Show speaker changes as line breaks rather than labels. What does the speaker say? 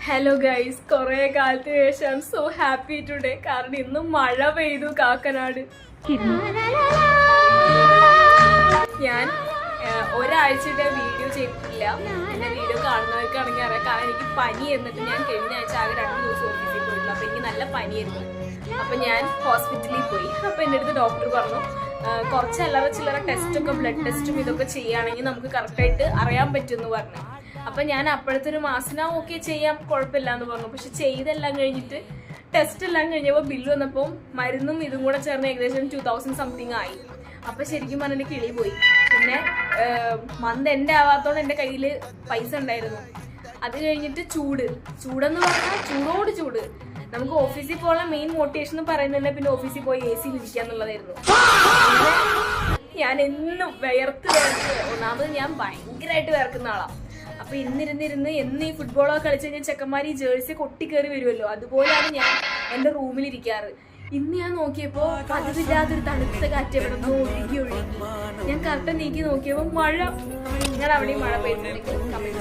Hello guys, കുറെ കാലത്തിന് ശേഷം സോ ഹാപ്പി ടുഡേ. കാരണം ഇന്ന് മഴ പെയ്തു കാക്കനാട്. ഞാൻ ഒരാഴ്ചയുടെ വീഡിയോ ചെയ്തിട്ടില്ല. എന്റെ വീഡിയോ കാണുന്നവർക്കാണെങ്കിൽ അറിയാം. കാരണം എനിക്ക് പനി എന്നിട്ട് ഞാൻ കഴിഞ്ഞ ആഴ്ച ആകെ 2 ദിവസം ഓഫീസിൽ പോയിരുന്നു. അപ്പൊ എനിക്ക് നല്ല പനിയായിരുന്നു. അപ്പൊ ഞാൻ ഹോസ്പിറ്റലിൽ പോയി. അപ്പൊ എൻ്റെ അടുത്ത് ഡോക്ടർ പറഞ്ഞു കുറച്ച് അല്ലറ ചില്ലറ ടെസ്റ്റൊക്കെ ബ്ലഡ് ടെസ്റ്റും ഇതൊക്കെ ചെയ്യുകയാണെങ്കിൽ നമുക്ക് കറക്റ്റായിട്ട് അറിയാൻ പറ്റുമെന്ന് പറഞ്ഞു. അപ്പൊ ഞാൻ അപ്പോഴത്തെ ഒരു മാസന ഓക്കെ ചെയ്യാം, കുഴപ്പമില്ല എന്ന് പറഞ്ഞു. പക്ഷെ ചെയ്തെല്ലാം കഴിഞ്ഞിട്ട് ടെസ്റ്റ് എല്ലാം കഴിഞ്ഞപ്പോൾ ബില്ല് വന്നപ്പോൾ മരുന്നും ഇതും കൂടെ ചേർന്ന് ഏകദേശം 2000 സംതിങ് ആയി. അപ്പൊ ശരിക്കും പറഞ്ഞ എന്റെ കിളി പോയി. പിന്നെ മന്ത് എന്റെ ആവാത്തോണ്ട് എന്റെ കയ്യിൽ പൈസ ഉണ്ടായിരുന്നു. അത് കഴിഞ്ഞിട്ട് ചൂടെന്ന് പറഞ്ഞാൽ ചൂടോട് ചൂട്. നമുക്ക് ഓഫീസിൽ പോകാനുള്ള മെയിൻ മോട്ടിവേഷൻ എന്ന് പറയുന്നത് പിന്നെ ഓഫീസിൽ പോയി AC ഇരിക്കുക എന്നുള്ളതായിരുന്നു. ഞാൻ എന്നും വിയർത്ത് ഒന്നാമത് ഞാൻ ഭയങ്കരമായിട്ട് വിയർക്കുന്ന ആളാണ്. അപ്പൊ ഇന്നിരുന്ന് എന്ന് ഈ ഫുട്ബോളൊക്കെ കളിച്ച് കഴിഞ്ഞാൽ ചെക്കന്മാർ ഈ ജേഴ്സി കൊട്ടിക്കേറി വരുമല്ലോ, അതുപോലെയാണ് ഞാൻ എന്റെ റൂമിൽ ഇരിക്കാറ്. ഇന്ന് ഞാൻ നോക്കിയപ്പോ പതിവില്ലാത്തൊരു തണുത്ത കാറ്റ് എവിടെ നിന്ന് ഒഴുകി ഞാൻ കറക്റ്റ് നീക്കി നോക്കിയപ്പോ മഴ. ഞാൻ അവിടെയും മഴ പെയ്തിട്ടുണ്ടെങ്കിൽ